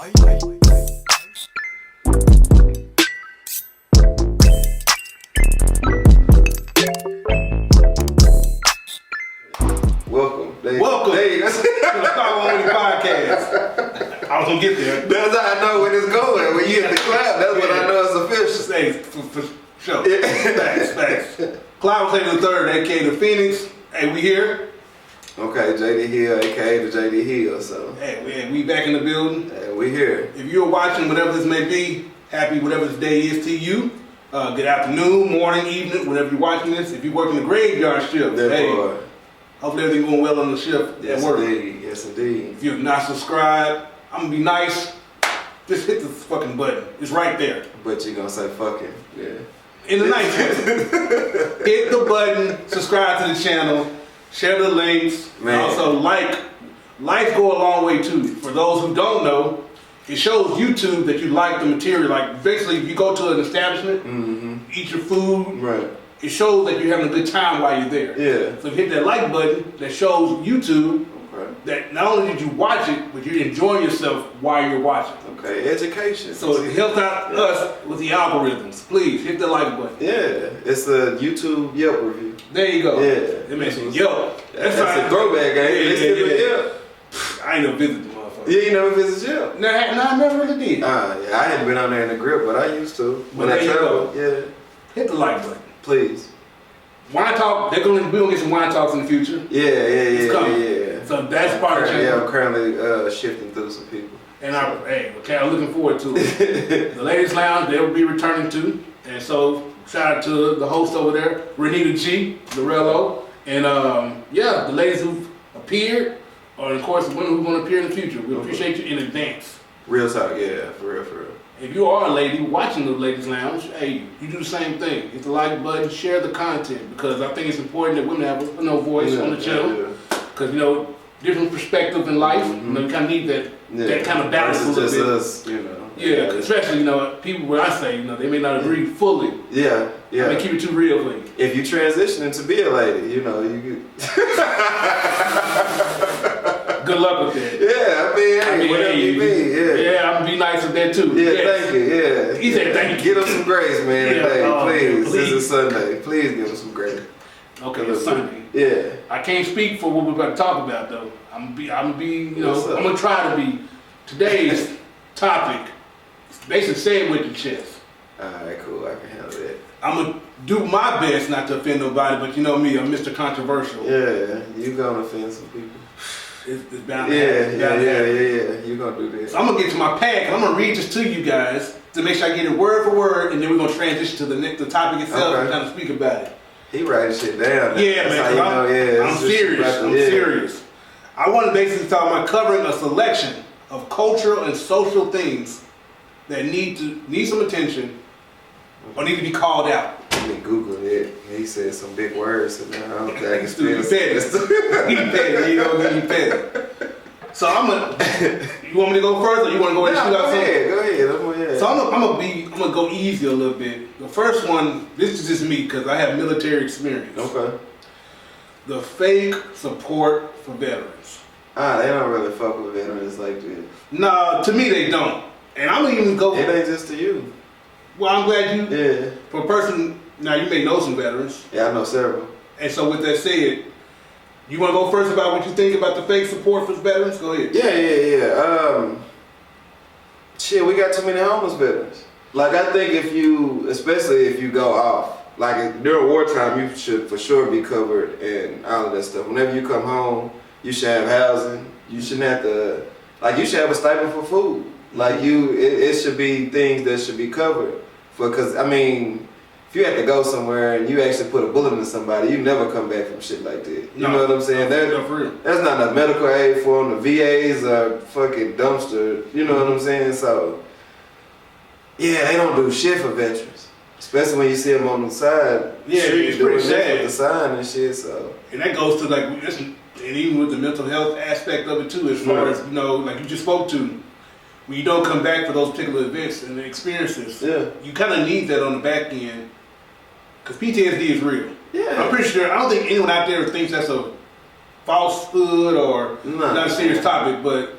Welcome. Hey, that's to the Star Wars podcast. I was gonna get there. That's how I know when it's going. When you hit the clap, that's when I know it's official. Hey, for sure. Yeah. Facts. Cloud was the third, aka the Phoenix. Hey, we here. Okay, JD Hill, aka the JD Hill. So hey, we back in the building. Hey, we here. If you're watching, whatever this may be, happy whatever this day is to you. Good afternoon, morning, evening, whenever you're watching this. If you work in the graveyard shift, hey. Hopefully everything going well on the shift at work. Yes, indeed. If you're not subscribed, I'm gonna be nice. Just hit the fucking button. It's right there. But you're gonna say fucking, yeah. In the nice way. Hit the button, subscribe to the channel, share the links, and also like. Likes go a long way too. For those who don't know, it shows YouTube that you like the material. Like basically, if you go to an establishment, eat your food, right. It shows that you're having a good time while you're there. Yeah. So if you hit that like button, that shows YouTube that not only did you watch it, but you're enjoying yourself while you're watching. Okay, education. So it helps out us with the algorithms. Please hit the like button. Yeah, it's a YouTube Yelp review. There you go. Yeah. It makes it Yelp. That's a throwback game. Yeah. I ain't never visited the motherfucker. Yeah, you never visited Yelp? No, I never really did. Yeah, I hadn't been on there in the grip, but I used to. When I traveled, yeah. Hit the like button. Please. Wine talk, we're gonna get some wine talks in the future. Yeah. It's coming. Yeah. So that's part of the channel. Yeah, I'm currently shifting through some people. And I'm looking forward to it. The Ladies Lounge, they will be returning to. And so shout out to the host over there, Renita G, Lorello. And the ladies who've appeared, or of course the women who are gonna appear in the future. We appreciate you in advance. Real talk, yeah, for real. If you are a lady watching the Ladies Lounge, hey, you do the same thing. Hit the like button, share the content, because I think it's important that women have a voice on the channel. Because different perspective in life, you kind of need that kind of balance a little bit. Us, Yeah, especially people where I say they may not agree fully. Yeah. I mean, keep it too real for you. If you transitioning to be a lady, you Good luck with that. Yeah, I mean, whatever you mean, yeah, I'm gonna be nice with that too. Yeah, thank you. Yeah, he said thank you. Give us some grace, man. Today, please. This is Sunday. Please give us some grace. Okay, it's Sunday. Yeah. I can't speak for what we're about to talk about though. I'm gonna try to be. Today's topic, basically say it with your chest. Alright, cool. I can handle that. I'm gonna do my best not to offend nobody, but you know me, I'm Mr. Controversial. Yeah, you gonna offend some people. It's bound to happen. Yeah. You gonna do this. So I'm gonna get to my pack and I'm gonna read this to you guys to make sure I get it word for word, and then we're gonna transition to the topic itself and kind of speak about it. He writing shit down. Yeah, man. I'm serious. I want to basically talk about covering a selection of cultural and social things that need some attention or need to be called out. Let me Google it. He said some big words, and I don't think I can spell it. He petty. You know, he petty. So you want me to go first, or you want to go ahead and shoot out something? Go ahead. So I'm gonna go easy a little bit. The first one, this is just me because I have military experience. Okay. The fake support for veterans. They don't really fuck with veterans like that. No, to me they don't. And I'm gonna even go. It ain't just to you. Well, I'm glad you. Yeah. For a person, now you may know some veterans. Yeah, I know several. And so with that said, you want to go first about what you think about the fake support for veterans? Go ahead. Yeah. Shit, we got too many homeless veterans. Like, I think especially if you go off, like during wartime, you should for sure be covered and all of that stuff. Whenever you come home, you should have housing. You shouldn't have to, you should have a stipend for food. Like it should be things that should be covered. Because, I mean, if you have to go somewhere and you actually put a bullet into somebody, you never come back from shit like that. You know what I'm saying? There's not enough medical aid for them. The VAs are fucking dumpster. You know what I'm saying? So, yeah, they don't do shit for veterans. Especially when you see them on the side. Yeah, it's pretty sad. With the sign and shit, so. And that goes to, and even with the mental health aspect of it too, as far as, like you just spoke to. When you don't come back for those particular events and experiences, you kind of need that on the back end, because PTSD is real. Yeah. I'm pretty sure, I don't think anyone out there thinks that's a falsehood or not a serious topic, but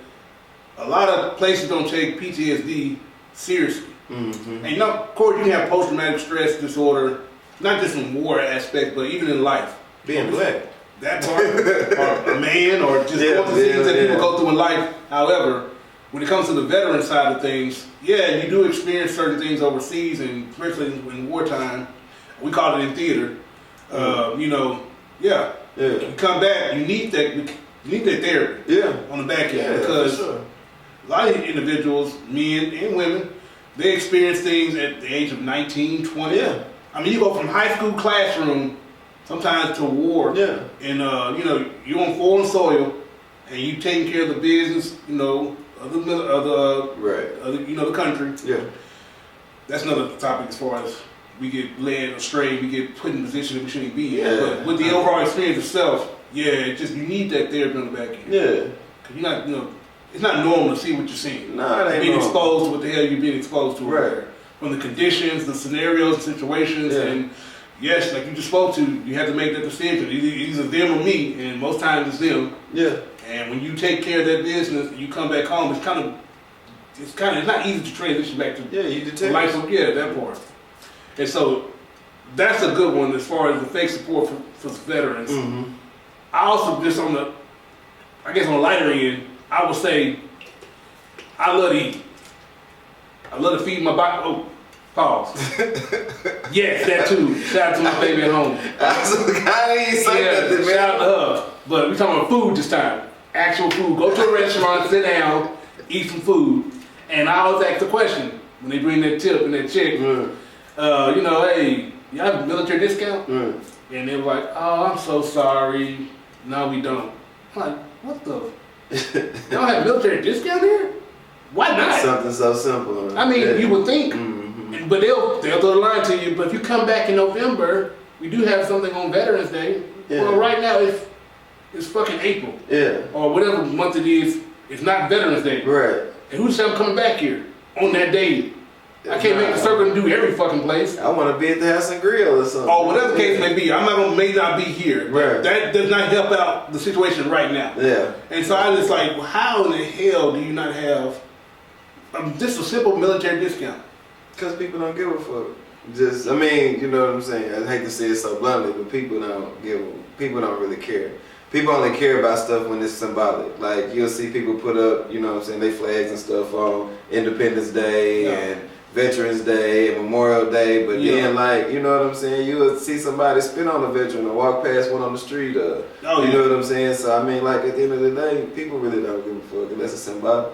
a lot of places don't take PTSD seriously. Mm-hmm. And of course, you can have post-traumatic stress disorder, not just in war aspect, but even in life. Being black. That part, or a man, or just going through things that people go through in life. However, when it comes to the veteran side of things, yeah, you do experience certain things overseas, and especially in wartime. We call it in theater. You know, you come back, you need that therapy on the back end because a lot of individuals, men and women, they experience things at the age of 19, 20. Yeah. I mean, you go from high school classroom sometimes to war. Yeah. And, you know, you're on foreign soil and you taking care of the business, you know, of the the country. Yeah. That's another topic as far as we get led astray, we get put in positions that we shouldn't be in. Yeah. But with the overall experience itself, you need that therapy on the back end. Yeah. Because you're not, you know, it's not normal to see what you're seeing. Nah, it ain't being normal. exposed to what the hell you're being exposed to. Right. From the conditions, the scenarios, the situations, and yes, like you just spoke to, you have to make that decision. Either them or me, and most times it's them. Yeah. And when you take care of that business, and you come back home, it's not easy to transition back to you detect life. That part. And so that's a good one as far as the fake support for veterans. Mm-hmm. I also just on the lighter end, I would say I love to eat. I love to feed my body. Oh, pause. Yes, that too. Shout out to my baby at home. I ain't say nothing, man. Shout out to her. But we're talking about food this time. Actual food. Go to a restaurant, sit down, eat some food. And I always ask the question when they bring that tip and that check. You know, hey, you have a military discount? And they were like, oh, I'm so sorry. No, we don't. I'm like, what the? They don't have military discount here? Why not? Something so simple. I mean, you would think, but they'll throw the line to you. But if you come back in November, we do have something on Veterans Day. Yeah. Well, right now it's fucking April. Yeah. Or whatever month it is. It's not Veterans Day. Right. And who said I'm coming back here on that day? I can't make the circle and do every fucking place. I want to be at the House and Grill or something. Or whatever the case may be. May not be here. Right. That does not help out the situation right now. Yeah. And so I was like, well, how in the hell do you not have just a simple military discount? Because people don't give a fuck. Just, I mean, you know what I'm saying? I hate to say it so bluntly, but people don't really care. People only care about stuff when it's symbolic. Like, you'll see people put up, you know what I'm saying, they flags and stuff on Independence Day and Veterans Day and Memorial Day, but then, like, you know what I'm saying, you would see somebody spit on a veteran or walk past one on the street, you know what I'm saying? So, I mean, like, at the end of the day, people really don't give a fuck unless it's symbolic.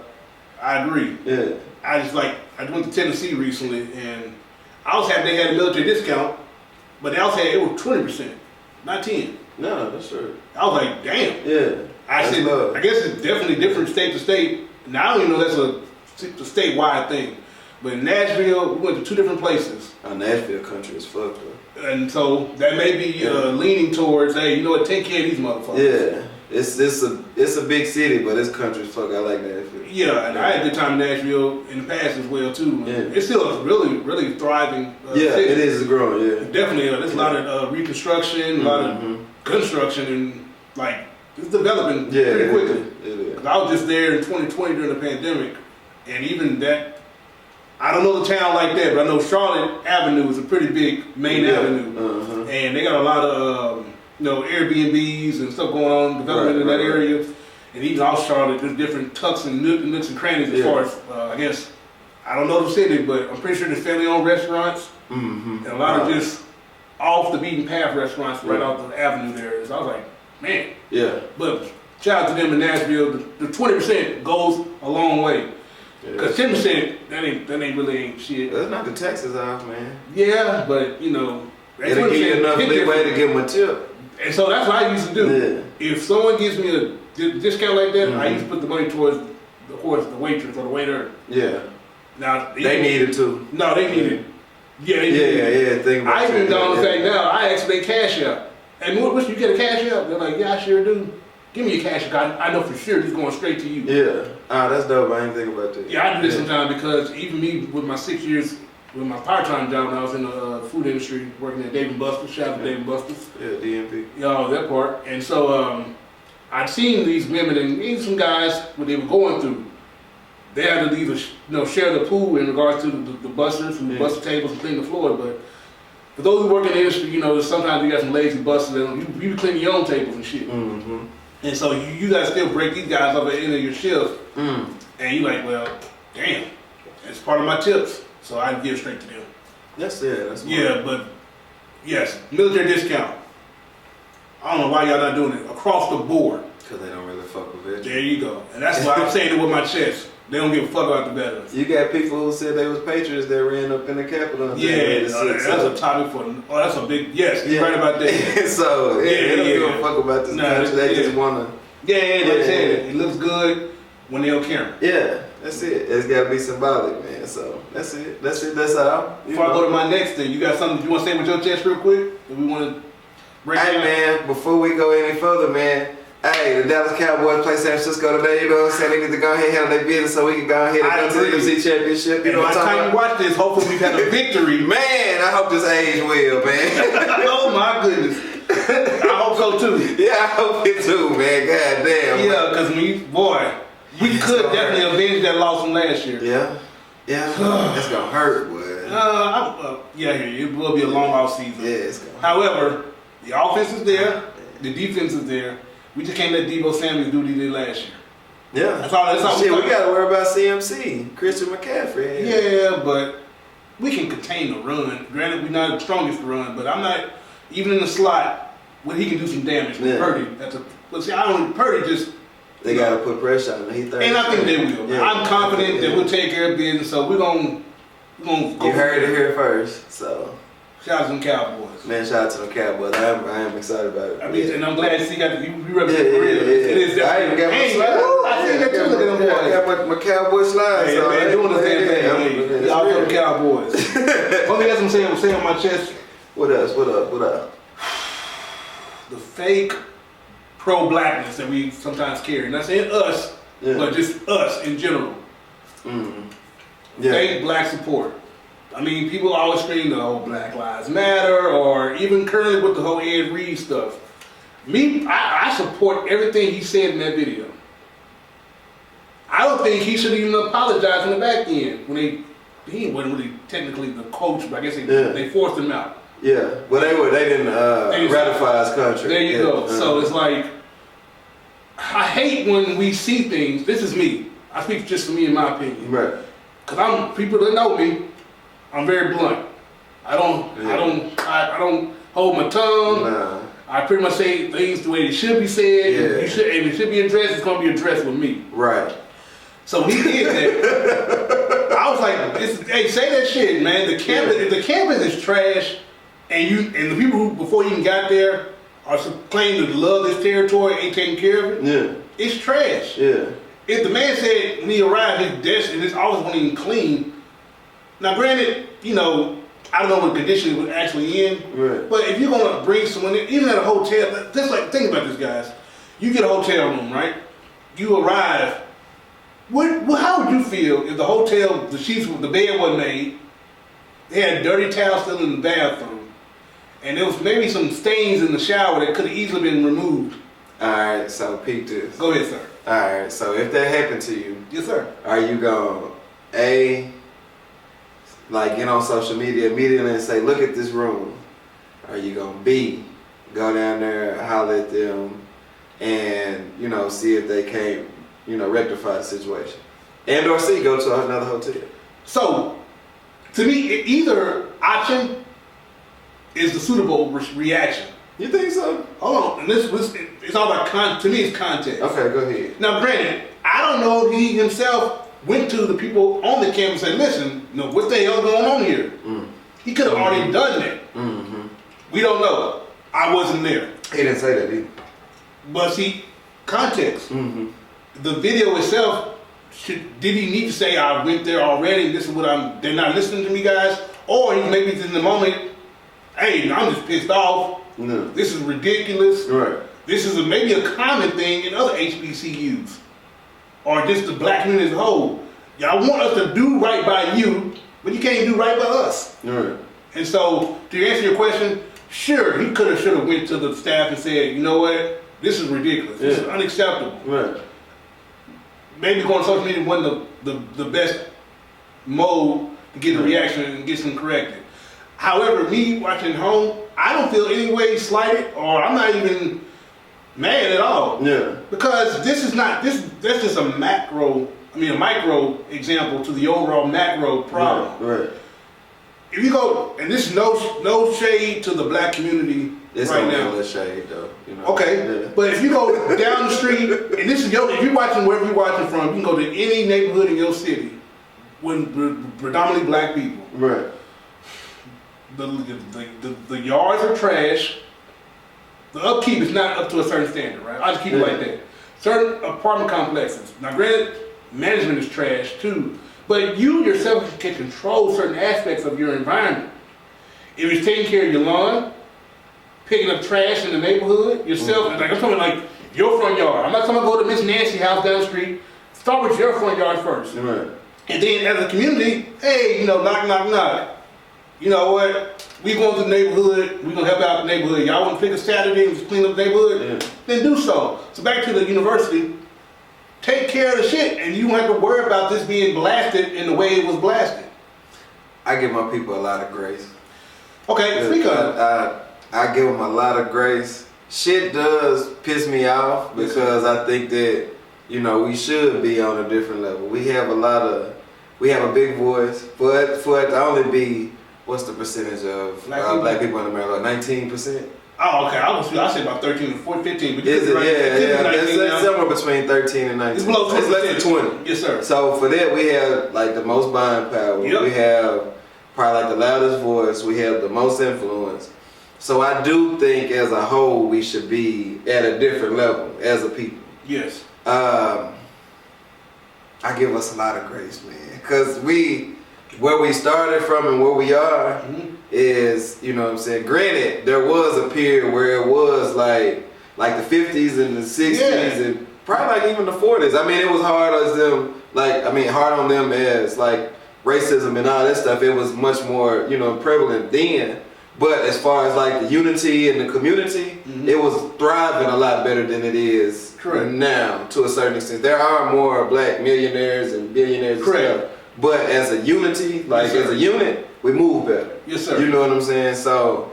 I agree. Yeah. I went to Tennessee recently, and I was happy they had a military discount, but they also had, it was 20%, not 10. No, that's true. I was like, damn. Yeah. I guess it's definitely different state to state. Now, I don't even know that's a statewide thing. But in Nashville, we went to two different places. Nashville country is fucked up. And so that may be leaning towards, hey, you know what, take care of these motherfuckers. Yeah. It's a big city, but this country is fuck. I like Nashville. Yeah, and I had a good time in Nashville in the past as well too. Yeah. It's still a really, really thriving city. It is. It's growing. Yeah, definitely. There's a lot of reconstruction, a lot of construction, and like it's developing pretty quickly. It is. I was just there in 2020 during the pandemic, and even that. I don't know the town like that, but I know Charlotte Avenue is a pretty big main avenue, and they got a lot of Airbnbs and stuff going on, development in that area. And even off Charlotte, there's different tucks and nooks and crannies as far as, I guess, I don't know the city, but I'm pretty sure there's family-owned restaurants and a lot of just off the beaten path restaurants right off the avenue there. So I was like, man. Yeah. But shout out to them in Nashville. The 20% goes a long way. Because 10%, that ain't really shit. That's not the taxes off, man. Yeah, but, it'll give you enough leeway to give them a tip. And so that's what I used to do. Yeah. If someone gives me a discount like that, I used to put the money towards the waitress or the waiter. Yeah. Now they need it too. No, they need it. Yeah, they need it. Think about I even gone and say now, I asked they cash out. And what you get a cash out? They're like, yeah, I sure do. Give me your cash out. I know for sure it's going straight to you. Yeah. That's dope. I didn't think about that. Yeah, I do this sometimes because even me with my 6 years with my part-time job when I was in the food industry, working at Dave & Buster's, shout out to Dave & Buster's. Yeah, DMP. Yeah, that part. And so I'd seen these women and even some guys what they were going through. they had to either share the pool in regards to the busters who bust the tables and clean the floor. But for those who work in the industry, sometimes you got some lazy busters and you clean your own tables and shit. Mm-hmm. And so you got to still break these guys up at the end of your shift. And you like, well, damn, it's part of my tips, so I give straight to them. That's it. That's but yes, military discount. I don't know why y'all not doing it across the board. Because they don't really fuck with it. There you go. And that's why I'm saying it with my chest. They don't give a fuck about the veterans. You got people who said they was patriots that ran up in the Capitol. Yeah, that's a topic for. Oh, that's a big. Yes, you're right about that. So they don't give a fuck about this country. They just wanna. Like I said, it looks good when they're on camera. Yeah, that's it. It's gotta be symbolic, man. So that's it. That's all. Before I go to my next thing, you got something you want to say with your chest real quick? That we want to break down? Man, before we go any further, man. Hey, the Dallas Cowboys play San Francisco today, you know what I'm saying? They need to go ahead and handle their business so we can go ahead and go to the NFC Championship. You know what I'm talking about? By the time you watch this, hopefully we've had a victory. Man, I hope this age well, man. Oh my goodness. I hope so too. Yeah, I hope it too, man. God damn. Yeah, because we could definitely avenge that loss from last year. Yeah. It's going to hurt, boy. It will be a long off season. Yeah, it's going to hurt. However, the offense is there, the defense is there. We just can't let Deebo Samuel do what he did last year. Yeah. That's all we got to worry about CMC, Christian McCaffrey. Yeah, but we can contain the run. Granted, we're not the strongest run, but I'm not, even in the slot, when he can do some damage with Purdy. Purdy just... They got to put pressure on him. And I think they will. Yeah. I'm confident that we'll take care of business, so we're going to go. You heard it here first, so... Shout out to them Cowboys. Man, shout out to them Cowboys. I am excited about it. And I'm glad to see you represent the real. It is I even got my slides. I see that too. Look at them boys. I got my Cowboy slides. Hey, man, doing the same thing. Y'all for the Cowboys. Only got some saying on my chest. What else? What up? The fake pro-blackness that we sometimes carry. Not saying us, but just us in general. Fake black support. I mean, people always scream the whole Black Lives Matter, or even currently with the whole Ed Reed stuff. I support everything he said in that video. I don't think he should even apologize in the back end when he wasn't really technically the coach, but I guess they forced him out. Yeah, well they didn't ratify his contract. There you go. So it's like, I hate when we see things. This is me. I speak just for me in my opinion. Right. Because people that know me, I'm very blunt. I don't hold my tongue. Nah. I pretty much say things the way they should be said. Yeah. If it should be addressed, it's gonna be addressed with me. Right. So he did that. I was like, hey, say that shit, man. If the campus is trash, and the people who before you even got there are claiming to love this territory, ain't taking care of it. It's trash. If the man said when he arrived, his desk and his office wasn't even clean. Now, granted, I don't know what condition it was actually in, but if you're going to bring someone in, even at a hotel, think about this, guys. You get a hotel room, right? You arrive. How would you feel if the hotel, the bed wasn't made, they had dirty towels still in the bathroom, and there was maybe some stains in the shower that could have easily been removed? All right, so peep this. Go ahead, sir. All right, so if that happened to you, yes, sir. Are you going get on social media immediately and say, look at this room? Are you going to B, go down there, holler at them, and, see if they can't, rectify the situation? And or C, go to another hotel? So, to me, either option is the suitable reaction. You think so? Hold on, and it's all about, to me, it's context. Okay, go ahead. Now, granted, I don't know if he himself went to the people on the campus and said, listen, what the hell going on here? He could have already done that. We don't know. I wasn't there. He didn't say that either. But see, context. The video itself, did he need to say, I went there already, this is what they're not listening to me, guys? Or he maybe in the moment, hey, I'm just pissed off. No. This is ridiculous. Right. This is maybe a common thing in other HBCUs. Or just the black community as a whole. Y'all want us to do right by you, but you can't do right by us. Right. And so, to answer your question, sure, he should have went to the staff and said, you know what, this is ridiculous. This is unacceptable. Right. maybe going on social media wasn't the best mode to get the reaction and get some corrected. However, me watching at home, I don't feel any way slighted, or I'm not even mad at all. Yeah. Because this is not this. That's just a micro example to the overall macro problem. Right. If you go, and this is no shade to the black community It's right only a now. little shade though. You know? Okay, Yeah. but if you go down the street, and this is if you're watching wherever you're watching from, you can go to any neighborhood in your city with predominantly black people. Right. The yards are trash. The upkeep is not up to a certain standard, right? I'll just keep it like that. Certain apartment complexes. Now, granted, management is trash too, but you yourself can control certain aspects of your environment. If it's taking care of your lawn, picking up trash in the neighborhood, yourself, like I'm talking like your front yard. I'm not talking about go to Miss Nancy's house down the street. Start with your front yard first. Right. And then as a community, hey, knock, knock, knock. You know what? We going to the neighborhood. We gonna help out the neighborhood. Y'all want to pick a Saturday and just clean up the neighborhood? Yeah. Then do so. So back to the university. Take care of the shit, and you don't have to worry about this being blasted in the way it was blasted. I give my people a lot of grace. Okay, speak of it. I give them a lot of grace. Shit does piss me off because I think that, you know, we should be on a different level. We have a big voice. For it to only be, what's the percentage of black people in America? 19%? Oh, okay. I said about 13 to 14, 15. But Is it? right, Yeah. 19 now. It's somewhere between 13 and 19. It's below 20. It's less than 20. Yes, sir. So for that, we have like the most buying power. Yep. We have probably like the loudest voice. We have the most influence. So I do think as a whole, we should be at a different level as a people. Yes. I give us a lot of grace, man. Because where we started from and where we are is, you know what I'm saying? Granted, there was a period where it was like the 50s and the 60s and probably like even the 40s. I mean, it was hard on them as like racism and all that stuff. It was much more, you know, prevalent then. But as far as like the unity in the community, it was thriving a lot better than it is now to a certain extent. There are more black millionaires and billionaires and stuff. But as a unity, like as a unit, we move better. Yes, sir. You know what I'm saying? So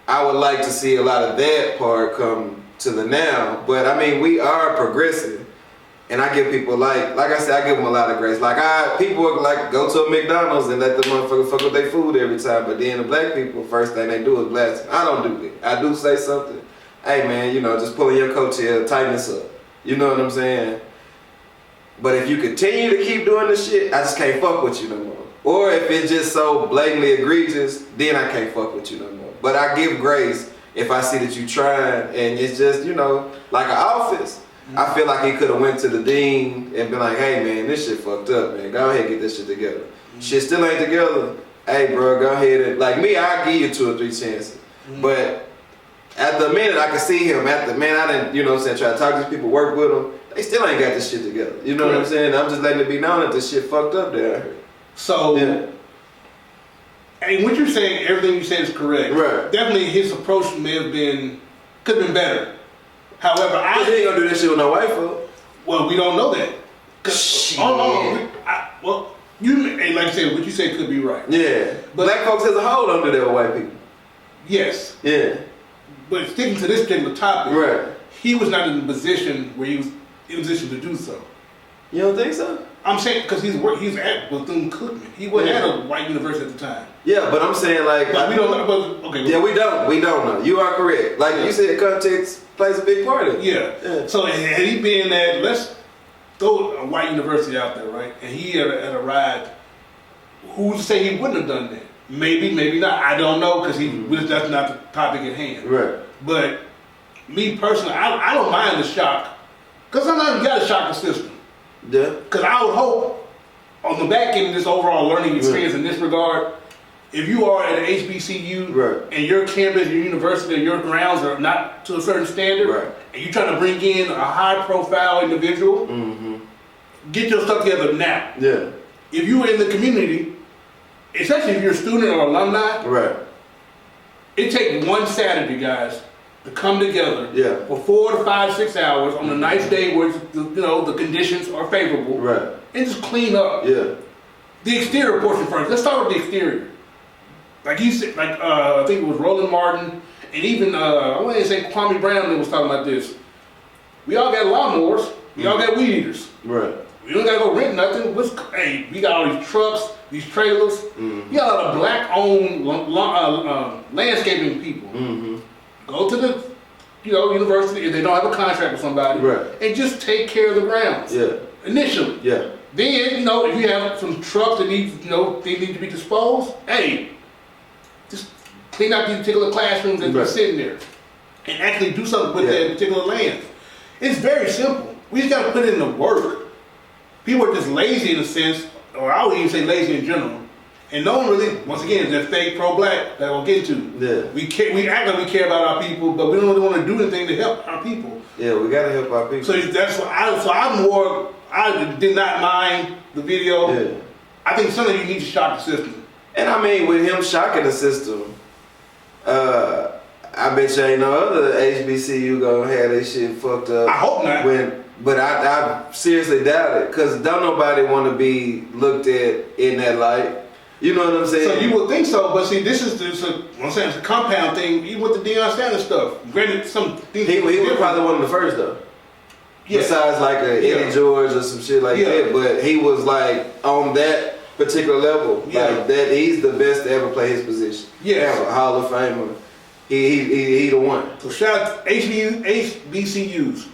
I would like to see a lot of that part come to the now. But I mean, we are progressive. And I give people like I said, I give them a lot of grace. People like go to a McDonald's and let the motherfucker fuck with their food every time. But then the black people, first thing they do is blast. I don't do that. I do say something. Hey man, you know, just pulling your coattail, tighten this up. You know what I'm saying? But if you continue to keep doing this shit, I just can't fuck with you no more. Or if it's just so blatantly egregious, then I can't fuck with you no more. But I give grace if I see that you trying and it's just, you know, like an office. I feel like he could have went to the dean and been like, hey man, this shit fucked up, man. Go ahead and get this shit together. Shit still ain't together. Hey bro, go ahead and, like me, I'll give you 2 or 3 chances. But at the minute I can see him, I didn't, you know what I'm saying, try to talk to these people, work with them. They still ain't got this shit together. You know what I'm saying? I'm just letting it be known that this shit fucked up there. So, and what you're saying, everything you said is correct. Right. Definitely his approach could have been better. However, he ain't gonna do this shit with no white folk. Well, we don't know that. Shit. Like I said, what you said could be right. Yeah. But black folks has a hold under there with white people. Yes. Yeah. But sticking to this particular topic, right. He was not in the position where he was in a position to do so. You don't think so? I'm saying because he's at Bethune-Cookman. He wasn't at a white university at the time. Yeah, but I'm saying like. But we don't know. Okay. Yeah, we don't know. You are correct. Like you said, context plays a big part in it. Yeah. So had he been at, let's throw a white university out there, right? And he had arrived. Who's to say he wouldn't have done that? Maybe, maybe not. I don't know because that's not the topic at hand. Right. But me personally, I don't mind the shock because sometimes you got to shock the system. Yeah. Because I would hope on the back end of this overall learning experience in this regard, if you are at an HBCU and your campus, your university, or your grounds are not to a certain standard, and you're trying to bring in a high-profile individual, get your stuff together now. Yeah. If you're in the community, especially if you're a student or alumni, it takes one Saturday, guys, to come together for 4 to 5, 6 hours on a nice day where the conditions are favorable, right, and just clean up the exterior portion first. Let's start with the exterior. Like he said, I think it was Roland Martin, and even I want to say Kwame Brown that was talking about this. We all got lawnmowers. We all got weed eaters. right. We don't gotta go rent nothing. Hey, we got all these trucks, these trailers. We got a lot of black-owned landscaping people. Go to the university if they don't have a contract with somebody, and just take care of the grounds. Initially. Then if you have some trucks that need they need to be disposed, hey, just clean out these particular classrooms that are sitting there, and actually do something with that particular land. It's very simple. We just gotta put in the work. People are just lazy in a sense, or I would even say lazy in general. And no one really, once again, is that fake pro-black that we'll get to. We act like we care about our people, but we don't really want to do anything to help our people. Yeah, we gotta help our people. So that's why I did not mind the video. I think something you need to shock the system. And I mean, with him shocking the system, I bet you ain't no other HBCU gonna have their shit fucked up. I hope not. But I seriously doubt it, because don't nobody want to be looked at in that light. You know what I'm saying? So you would think so, but see, this is it's a compound thing, even with the Deion Sanders stuff. Granted, some things he was probably one of the first, though. Besides like a Eddie George or some shit like that, but he was like on that particular level, like that. He's the best to ever play his position. Ever, Hall of Famer. He the one. So shout out to HBCUs.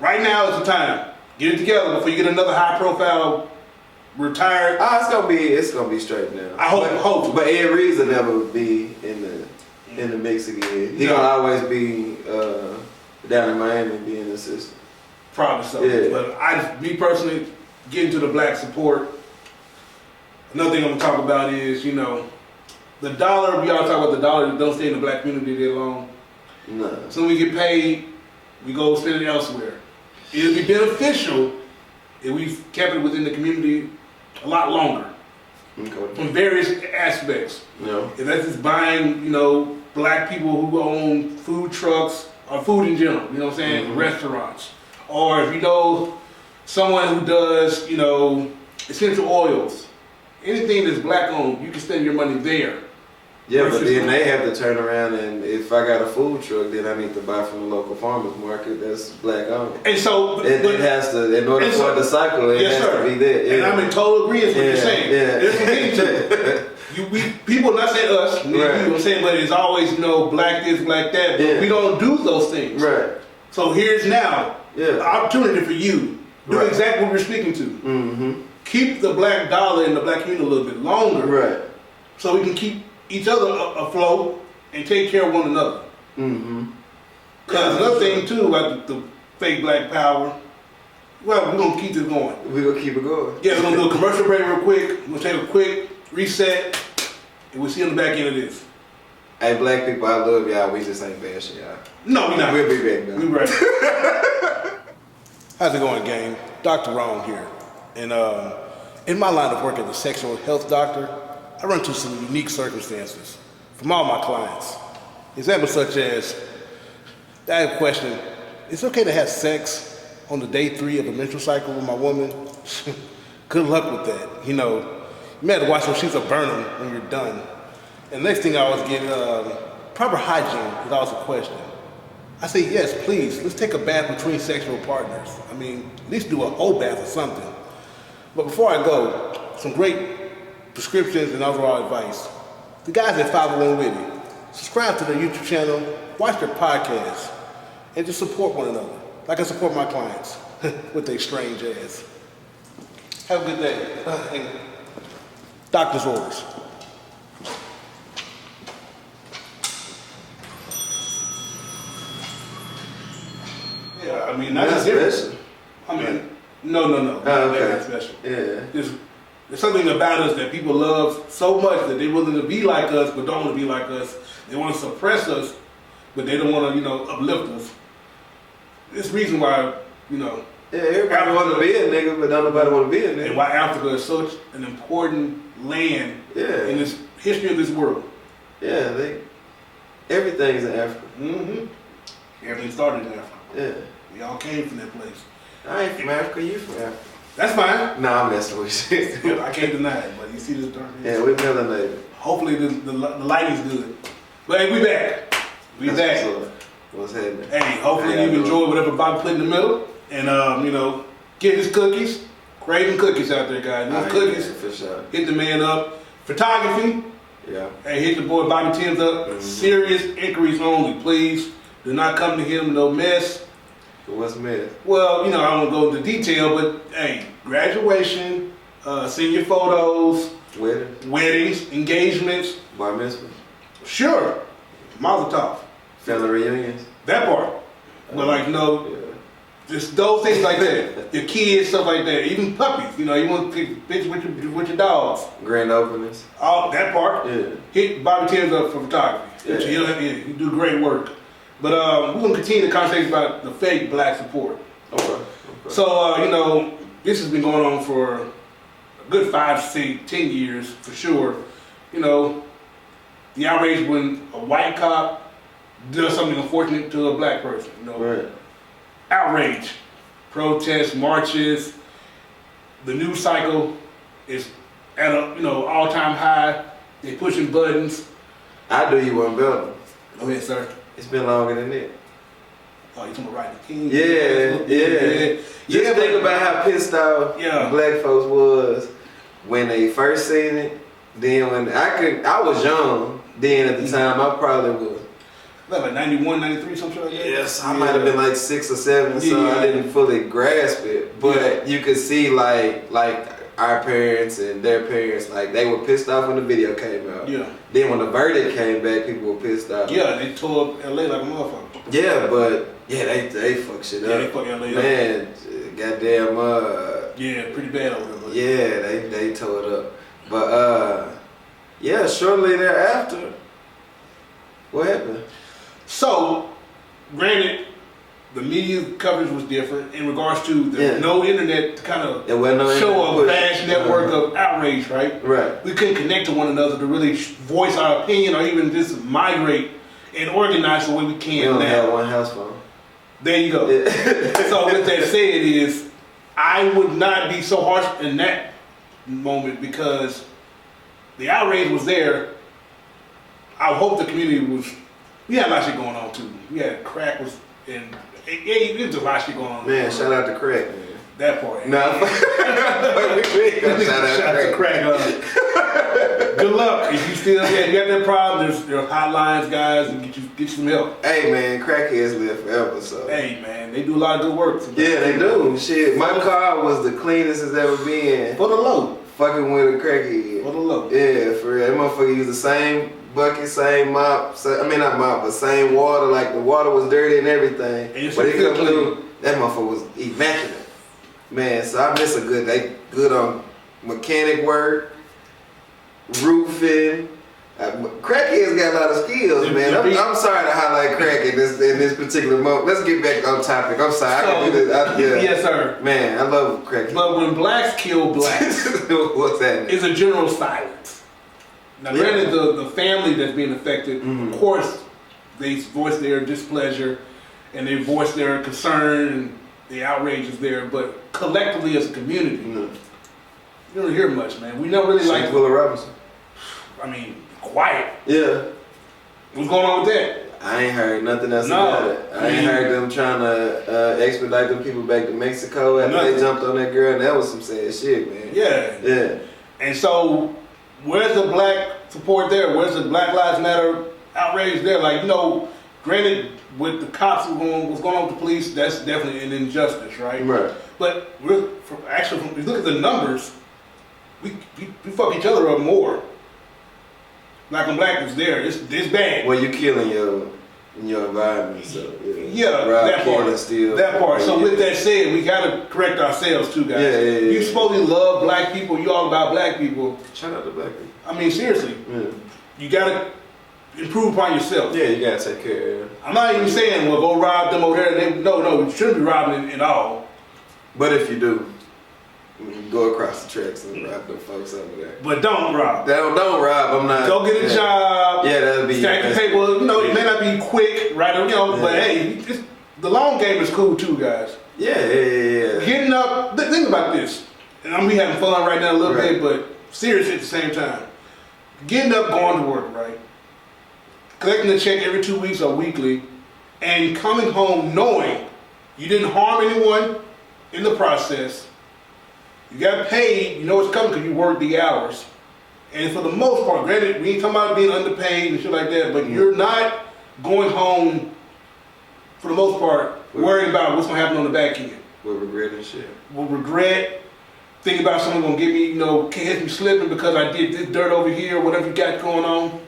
Right now is the time. Get it together before you get another high profile retired. It's gonna be straight now. I hope. But Ed Reed's will never be in the mix again. He gonna always be down in Miami being an assistant. Probably so. But me personally, getting to the black support. Another thing I'm gonna talk about is the dollar. We all talk about the dollar that don't stay in the black community that long. No. So when we get paid, we go spend it elsewhere. It'll be beneficial if we kept it within the community a lot longer. From various aspects. If that's just buying, black people who own food trucks or food in general, you know what I'm saying, restaurants. Or if someone who does, essential oils, anything that's black owned, you can spend your money there. Yeah, but then they have to turn around, and if I got a food truck, then I need to buy from the local farmers market that's black owned. And so it has to, in order for it to cycle, it has to be there. And I'm in total agreement with what you're saying. There's people, not saying us, I'm saying, but it's always black this, black that. But we don't do those things. Right. So here's now the opportunity for you. Do exactly what we're speaking to. Keep the black dollar in the black community a little bit longer. Right. So we can keep each other afloat and take care of one another. Because another thing too about the fake black power, we're going to keep this going. We're going to keep it going. Yeah, we're going to do a commercial break real quick. We're going to take a quick reset, and we'll see you on the back end of this. Hey, black people, I love y'all. We just ain't bashing y'all. No, we're not. We'll be back, man. We'll be right back. How's it going, gang? Dr. Wrong here. And in my line of work as a sexual health doctor, I run into some unique circumstances from all my clients. Examples such as, I have a question, it's okay to have sex on the day 3 of a menstrual cycle with my woman? Good luck with that. You may have to watch some sheets of burn when you're done. And next thing I always get, proper hygiene is always a question. I say, yes, please, let's take a bath between sexual partners. I mean, at least do an O bath or something. But before I go, some great prescriptions and overall advice. The guys at 501 Witty, subscribe to their YouTube channel, watch their podcasts, and just support one another, like I support my clients with their strange ass. Have a good day. And doctor's orders. Yeah, I mean, that's special. I mean, no. Okay. Not special. Yeah. There's something about us that people love so much that they're willing to be like us, but don't want to be like us. They want to suppress us, but they don't want to, uplift us. This reason why, Yeah, everybody want to be a nigga, but don't nobody want to be a nigga. And why Africa is such an important land in this history of this world. Yeah, everything's in Africa. Everything started in Africa. Yeah. We all came from that place. I ain't from Africa, you from Africa. That's fine. Nah, I'm messing with you. I can't deny it, but you see this dark hair? Yeah, we melanated. Hopefully the lighting's good. But hey, we back. We That's back. What's happening? Hey, hopefully you enjoyed whatever Bobby put in the middle. And, you know, get his cookies. Craving cookies out there, guys. Those cookies. Yeah, for sure. Hit the man up. Photography. Yeah. Hey, hit the boy Bobby Timms up. Mm-hmm. Serious inquiries only, please. Do not come to him no mess. What's mess? Well, you know, I won't go into detail, but hey, graduation, senior photos, weddings, engagements. Bar mitzvahs. Sure. Mazel tov. Family reunions. That part. But like, you know, just those things like that. Your kids, stuff like that. Even puppies. You know, you want to take pictures with your dogs. Grand openings. All that part. Yeah. Hit Bobby Timms up for photography. Yeah. You do great work. But we're going to continue the conversation about the fake black support. Okay. So, you know, this has been going on for a good 5, 6, 10 years for sure. You know, the outrage when a white cop does something unfortunate to a black person. You know, Right. Outrage, protests, marches. The news cycle is at a all-time high. They're pushing buttons. I do you one better. Go ahead, sir. It's been longer than that. Oh, you talking about Rodney King? Yeah. Just think about how pissed off black folks was when they first seen it. Then when I was young. Then at the time I probably was. Like 91, 93, something like that? Yes, I might have been like 6 or 7, so I didn't fully grasp it. But you could see like our parents and their parents, like they were pissed off when the video came out. Yeah. Then when the verdict came back, people were pissed off. Yeah, they tore up LA like a motherfucker. Yeah, but they fuck shit up. Yeah, they fuck LA up. Man, goddamn. Yeah, pretty bad over there. Yeah, they tore it up. But yeah, shortly thereafter, what happened? So, granted, the media coverage was different in regards to there was no internet to kind of show a vast network of outrage, right? Right. We couldn't connect to one another to really voice our opinion or even just migrate and organize the way we can we only now. had one house phone. There you go. Yeah. So with that said is, I would not be so harsh in that moment because the outrage was there. I hope the community was. We had a lot of shit going on too. We had crack was and it was a lot of shit going on. Man, shout out to crack, man. That part. Nah, shout out to crack. Good luck if you still you got that problem. There's hotlines, guys, and get you some help. Hey man, crackheads live forever, so. Hey man, they do a lot of good work. Yeah, they do. Shit, my car was the cleanest it's ever been. For the low. Fucking with a crackhead. For the low. Yeah, for real. That motherfucker used the same bucket, same mop. Not mop, but same water. Like the water was dirty and everything. And but it come through. That motherfucker was immaculate. Man, so I miss they good on mechanic work, roofing. Crackheads got a lot of skills, man. I'm sorry to highlight crack in this particular moment. Let's get back on topic. I'm sorry. I can do this. Yes, sir. Man, I love crack. But when blacks kill blacks, what's that? It's a general silence. Now, granted, the family that's being affected, of course, they voice their displeasure and they voice their concern and the outrage is there. But collectively, as a community, you don't hear much, man. We don't really like Willa Robinson. I mean, quiet. Yeah. What's going on with that? I ain't heard nothing else about it. I ain't heard them trying to expedite them people back to Mexico after they jumped on that girl, and that was some sad shit, man. Yeah. And so, where's the black support there? Where's the Black Lives Matter outrage there? Like, granted, with the cops what's going on with the police, that's definitely an injustice, right? Right. But if you look at the numbers, we fuck each other up more. Black and black is there. It's bad. Well, you killing your environment, so that part. So with that said, we gotta correct ourselves too, guys. Yeah. You supposedly love black people. You all about black people. Shout out to black people. I mean, seriously. Yeah. You gotta improve upon yourself. Yeah, you gotta take care of it. I'm not even saying, well, go rob them over there. No, you shouldn't be robbing at all. But if you do, Go across the tracks and rob them folks over there. But don't rob. Don't rob. I'm not. Go get a job. Yeah, that'll be. Stack your paper. You know, it may not be quick, right? You know, but hey, the long game is cool too, guys. Yeah. Getting up. Think about this. And I'm having fun right now a little bit, but serious at the same time. Getting up, going to work, right? Collecting a check every 2 weeks or weekly, and coming home knowing you didn't harm anyone in the process. You got paid, you know it's coming because you worked the hours. And for the most part, granted, we ain't talking about being underpaid and shit like that, but you're not going home, for the most part, worrying about what's going to happen on the back end. With regret and shit. With regret, thinking about someone going to get me, you know, catch me slipping because I did this dirt over here, whatever you got going on.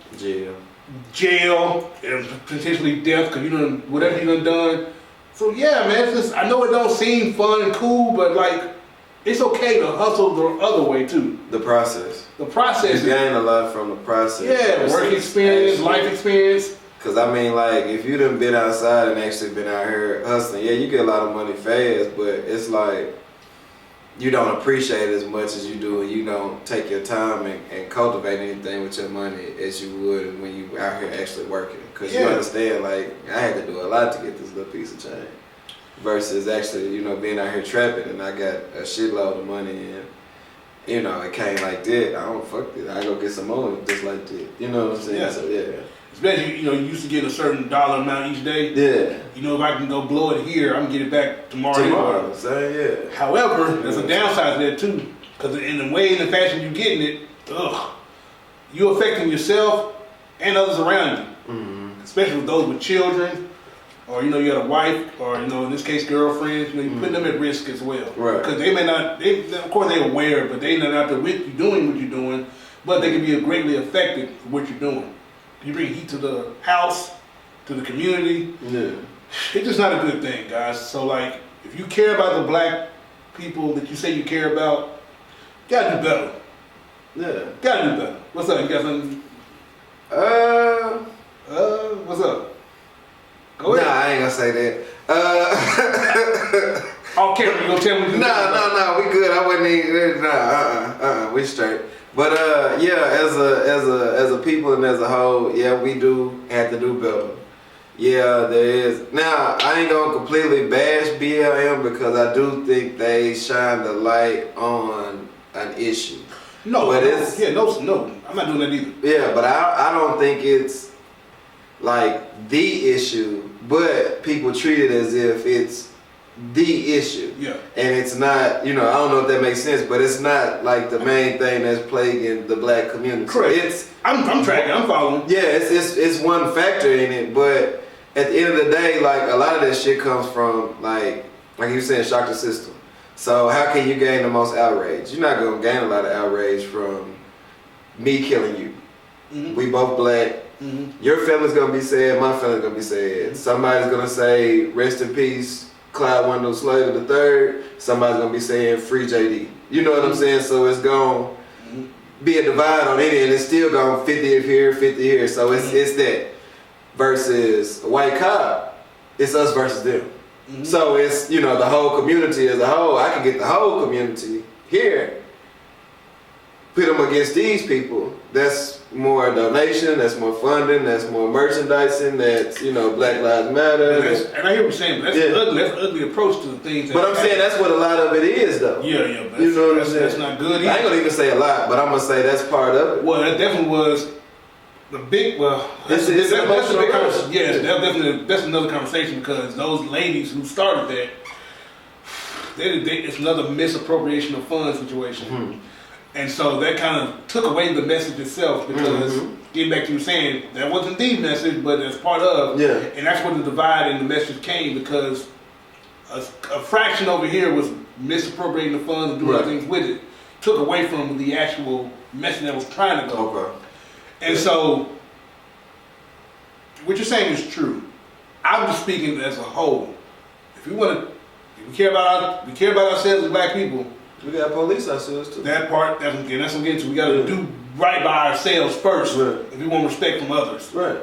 Jail, and potentially death because you done, whatever you done. So yeah, man, it's just, I know it don't seem fun and cool, but like, it's okay to hustle the other way too. The process. You gain a lot from the process. Yeah, work experience, life experience. Cause I mean, like, if you done been outside and actually been out here hustling, yeah, you get a lot of money fast, but it's like, you don't appreciate it as much as you do, and you don't take your time and cultivate anything with your money as you would when you out here actually working. Cause you understand, like, I had to do a lot to get this little piece of change. Versus actually, you know, being out here trapping and I got a shitload of money and, you know, it came like that. I don't fuck it. I go get some more just like that. You know what I'm saying? Yeah. So, yeah. Especially, you know, you used to get a certain dollar amount each day. Yeah. You know, if I can go blow it here, I'm going to get it back tomorrow. So, yeah. However, there's a downside to that too. Because in the way and the fashion you're getting it, you're affecting yourself and others around you. Mm-hmm. Especially with those with children. Or, you know, you got a wife, or, you know, in this case, girlfriends, you know, you're putting them at risk as well. Right. Because they may not, of course, they're aware, but they're not out there with you doing what you're doing, but they can be greatly affected for what you're doing. You bring heat to the house, to the community. Yeah. It's just not a good thing, guys. So, like, if you care about the black people that you say you care about, you gotta do better. Yeah. Gotta do better. What's up? You got something? What's up? Go ahead. Nah, I ain't gonna say that. Off camera, you gonna tell me? No, we good. I wouldn't even. We straight. But yeah, as a people and as a whole, yeah, we do have to do better. Yeah, there is. Now, I ain't gonna completely bash BLM because I do think they shine the light on an issue. No, I'm not doing that either. Yeah, but I don't think it's like the issue, but people treat it as if it's the issue. Yeah. And it's not, you know, I don't know if that makes sense, but it's not like the main thing that's plaguing the black community. Correct. I'm tracking, I'm following. Yeah, it's one factor in it, but at the end of the day, like, a lot of that shit comes from, like you were saying, shock the system. So how can you gain the most outrage? You're not gonna gain a lot of outrage from me killing you. Mm-hmm. We both black. Mm-hmm. Your family's gonna be sad, my family's gonna be sad. Mm-hmm. Somebody's gonna say, rest in peace, Clyde Wendell Slater III. Somebody's gonna be saying, free JD. You know what I'm saying? So it's gonna be a divide on any, and it's still gonna 50 here, 50 here. So it's that. Versus a white cop, it's us versus them. Mm-hmm. So it's, you know, the whole community as a whole. I can get the whole community here, put them against these people. That's more donation, that's more funding, that's more merchandising, that's, you know, Black Lives Matter. And I hear what you're saying, but that's an ugly approach to the things. But I'm saying that's what a lot of it is, though. Yeah, but you know what I'm saying? That's not good either. I ain't gonna even say a lot, but I'm gonna say that's part of it. Well, that definitely was the big, that's a big conversation. Yes, that's another conversation, because those ladies who started that, it's another misappropriation of funds situation. Mm-hmm. And so that kind of took away the message itself, because getting back to you saying, that wasn't the message, but it's part of. Yeah. And that's where the divide in the message came, because a fraction over here was misappropriating the funds and doing other things with it. Took away from the actual message that was trying to go. Okay. And so, what you're saying is true. I'm just speaking as a whole. If we care about ourselves as black people, we gotta police ourselves too. That part, that's what I'm getting to. We gotta do right by ourselves first, if we want respect from others. Right.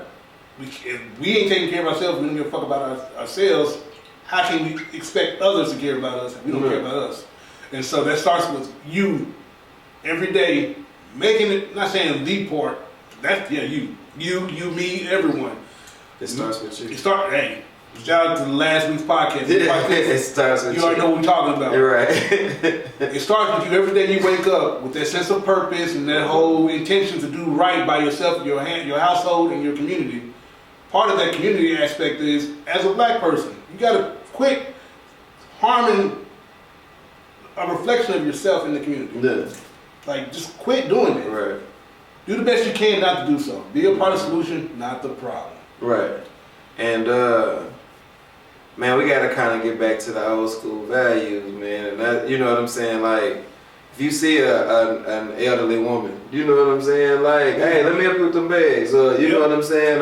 If we ain't taking care of ourselves, we don't give a fuck about ourselves. How can we expect others to care about us if we don't care about us? And so that starts with you every day making it, not saying the part, that's, you, me, everyone. It starts with you. Hey, shout out to last week's podcast. It starts with you. You already know what we're talking about. You're right. It starts with you every day you wake up with that sense of purpose and that whole intention to do right by yourself, your household, and your community. Part of that community aspect is, as a black person, you got to quit harming a reflection of yourself in the community. Yeah. Like, just quit doing it. Right. Do the best you can not to do so. Be a part of the solution, not the problem. Right. And, man, we got to kind of get back to the old school values, man. And that, you know what I'm saying? Like, if you see an elderly woman, you know what I'm saying? Like, hey, let me help you with them bags. Or, you know what I'm saying?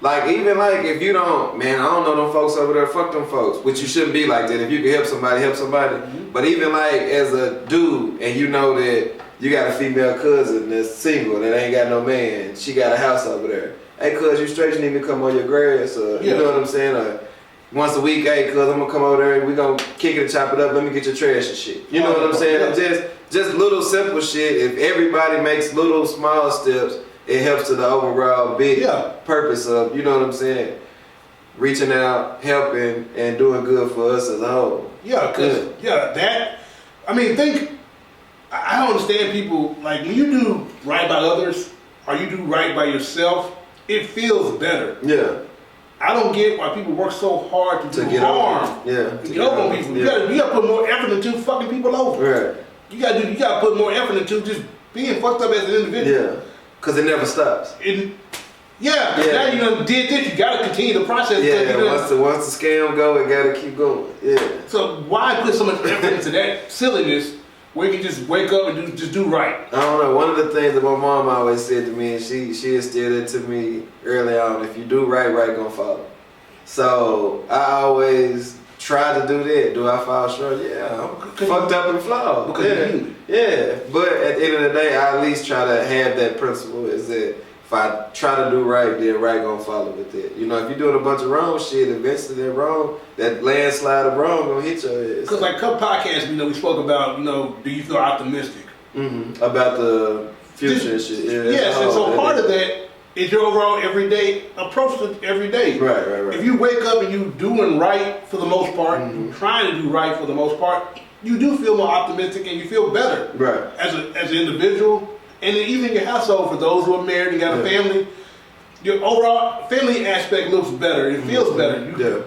Like, even like, if you don't, man, I don't know them folks over there, fuck them folks. Which you shouldn't be like that. If you can help somebody, help somebody. Mm-hmm. But even like, as a dude, and you know that you got a female cousin that's single, that ain't got no man, she got a house over there. Hey, cuz, you straight, you need me to come on your grass, or, you know what I'm saying? Once a week, hey, cuz, I'm gonna come over there, we gonna kick it and chop it up, let me get your trash and shit. You know what I'm saying? Just little simple shit. If everybody makes little small steps, it helps to the overall big purpose of, you know what I'm saying, reaching out, helping, and doing good for us as a whole. Yeah, because, I don't understand people, like, when you do right by others, or you do right by yourself, it feels better. Yeah. I don't get why people work so hard to do harm. To get over on people. Yeah. You gotta put more effort into fucking people over. Right. You gotta put more effort into just being fucked up as an individual. Yeah. Because it never stops. Now you done did this, you gotta continue the process. Yeah, once the scam go, it gotta keep going. Yeah. So why put so much effort into that silliness where you can just wake up and just do right? I don't know. One of the things that my mom always said to me, and she instilled it to me early on, if you do right, right gonna follow. So I always try to do that. Do I fall short? Yeah, I'm fucked up and flawed. Yeah. But at the end of the day, I at least try to have that principle, is that if I try to do right, then right gonna follow with it. You know, if you're doing a bunch of wrong shit, eventually that landslide of wrong gonna hit your ass. Because like a couple podcasts, we spoke about, do you feel optimistic? Mm-hmm. About the future and shit. Yes, and so part of that is your overall everyday approach to every day. Right. If you wake up and you doing right for the most part, trying to do right for the most part, you do feel more optimistic and you feel better. Right. As an individual, and then even your household, for those who are married and got a family, your overall family aspect looks better. It feels better.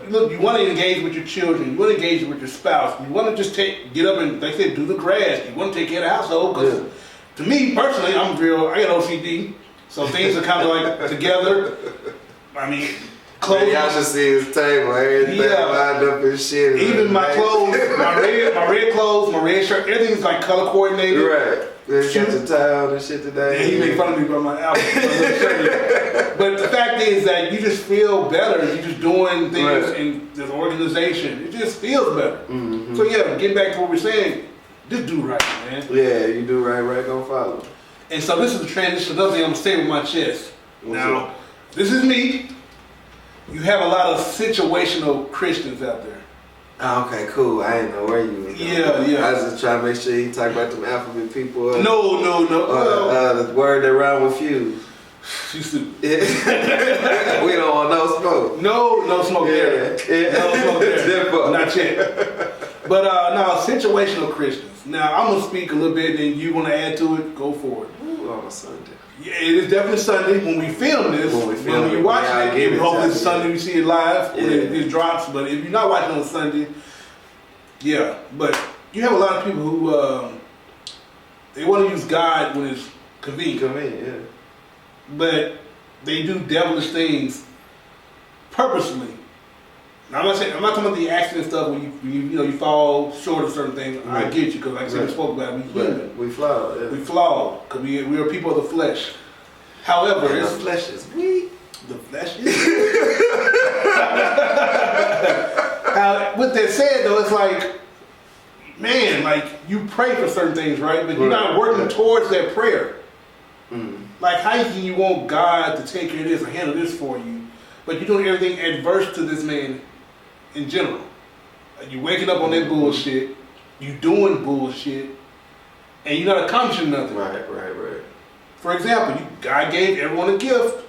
You want to engage with your children. You want to engage with your spouse. You want to just get up and, like I said, do the grass. You want to take care of the household. Because to me personally, I got OCD. So things are kind of like together. I mean, clothes. Man, y'all should see his table. Everything lined up and shit. Even my clothes, my red clothes, my red shirt, everything's like color coordinated. Right. You got your tie and shit today. Yeah, he made fun of me about my outfit. But the fact is that you just feel better. You're just doing things in this organization. It just feels better. Mm-hmm. So getting back to what we're saying, just do right, man. Yeah, you do right, gonna follow. And so this is the transition. Another thing I'm gonna say with my chest. Now, this is me. You have a lot of situational Christians out there. Oh, okay, cool. I didn't know where you was going. Yeah. I was just trying to make sure you talk about them alphabet people. No. The word that rhyme with fuse. You stupid. We don't want no smoke. No smoke there. No smoke there. Not yet. But now, situational Christians. Now, I'm going to speak a little bit, and then you want to add to it, go for it. Ooh, on a Sunday. Yeah, it is definitely Sunday when we film this. When you watch it, hopefully it's Sunday, you see it live when it drops. But if you're not watching on Sunday, but you have a lot of people who they want to use God when it's convenient. But they do devilish things purposely. Now, I'm not talking about the accident stuff when you fall short of certain things. Right. I get you, because like I said, we spoke about it. We human. We flawed. Yeah. We flawed because we are people of the flesh. However, the flesh is weak. The flesh is weak. With that said, though, it's like, man, like you pray for certain things, right? But you're not working towards that prayer. Mm. Like, how can you want God to take care of this or handle this for you, but you're doing everything adverse to this man in general? Like, you're waking up on that bullshit. you doing bullshit, and you're not accomplishing nothing. Right. For example, God gave everyone a gift,